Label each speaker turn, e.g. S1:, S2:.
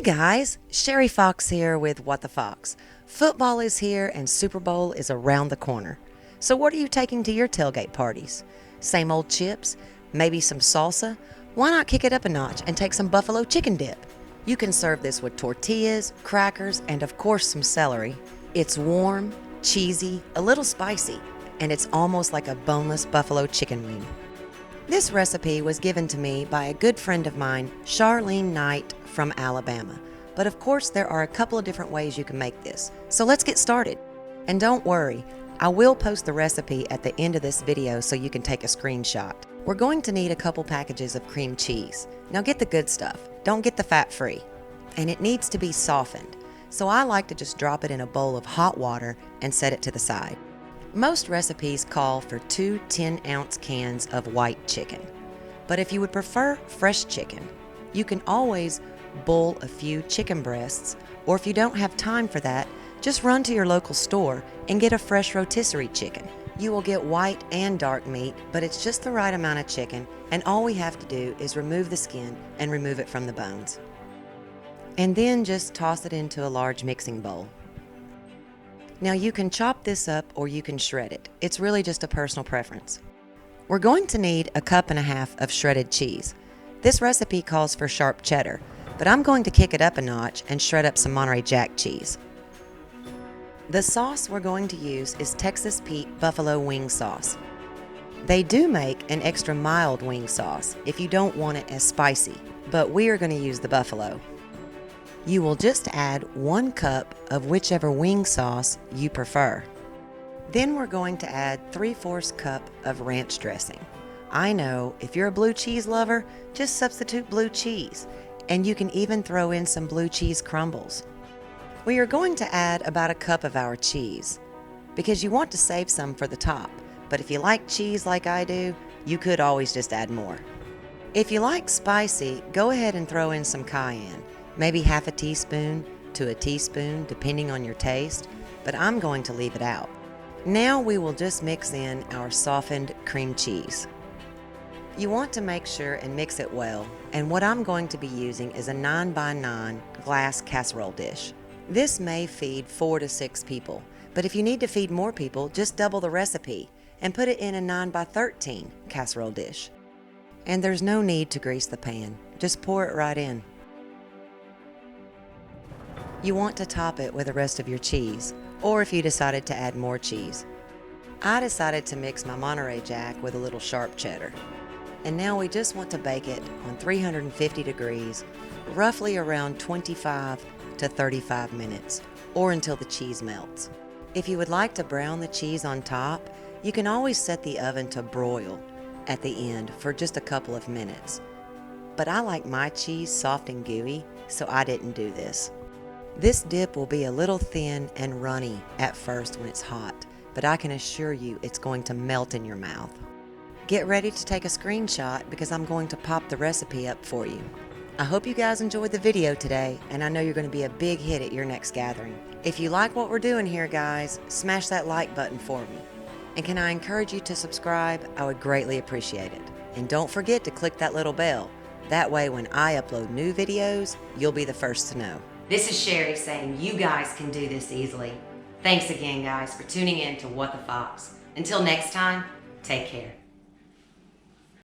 S1: guys, Sherry Fox here with What the Fox. Football is here and Super Bowl is around the corner. So what are you taking to your tailgate parties? Same old chips? Maybe some salsa? Why not kick it up a notch and take some buffalo chicken dip? You can serve this with tortillas, crackers, and of course some celery. It's warm, cheesy, a little spicy, and it's almost like a boneless buffalo chicken wing. This recipe was given to me by a good friend of mine, Charlene Knight from Alabama. But of course there are a couple of different ways you can make this. So let's get started. And don't worry, I will post the recipe at the end of this video so you can take a screenshot. We're going to need a couple packages of cream cheese. Now get the good stuff, don't get the fat-free. And it needs to be softened. So I like to just drop it in a bowl of hot water and set it to the side. Most recipes call for 2 10-ounce cans of white chicken. But if you would prefer fresh chicken, you can always boil a few chicken breasts, or if you don't have time for that, just run to your local store and get a fresh rotisserie chicken. You will get white and dark meat, but it's just the right amount of chicken, and all we have to do is remove the skin and remove it from the bones. And then just toss it into a large mixing bowl. Now you can chop this up or you can shred it. It's really just a personal preference. We're going to need a 1.5 cups of shredded cheese. This recipe calls for sharp cheddar, but I'm going to kick it up a notch and shred up some Monterey Jack cheese. The sauce we're going to use is Texas Pete Buffalo Wing Sauce. They do make an extra mild wing sauce if you don't want it as spicy, but we are going to use the buffalo. You will just add 1 cup of whichever wing sauce you prefer. Then we're going to add 3/4 cup of ranch dressing. I know, if you're a blue cheese lover, just substitute blue cheese, and you can even throw in some blue cheese crumbles. We are going to add about 1 cup of our cheese, because you want to save some for the top, but if you like cheese like I do, you could always just add more. If you like spicy, go ahead and throw in some cayenne. Maybe 1/2 teaspoon to a teaspoon depending on your taste, but I'm going to leave it out. Now we will just mix in our softened cream cheese. You want to make sure and mix it well, and what I'm going to be using is a 9x9 glass casserole dish. This may feed 4 to 6 people, but if you need to feed more people, just double the recipe and put it in a 9x13 casserole dish. And there's no need to grease the pan, just pour it right in. You want to top it with the rest of your cheese, or if you decided to add more cheese. I decided to mix my Monterey Jack with a little sharp cheddar. And now we just want to bake it on 350 degrees, roughly around 25 to 35 minutes, or until the cheese melts. If you would like to brown the cheese on top, you can always set the oven to broil at the end for just a couple of minutes. But I like my cheese soft and gooey, so I didn't do this. This dip will be a little thin and runny at first when it's hot, but I can assure you it's going to melt in your mouth. Get ready to take a screenshot because I'm going to pop the recipe up for you. I hope you guys enjoyed the video today, and I know you're going to be a big hit at your next gathering. If you like what we're doing here, guys, smash that like button for me. And can I encourage you to subscribe? I would greatly appreciate it. And don't forget to click that little bell. That way when I upload new videos, you'll be the first to know. This is Sherry saying you guys can do this easily. Thanks again, guys, for tuning in to What the Fox. Until next time, take care.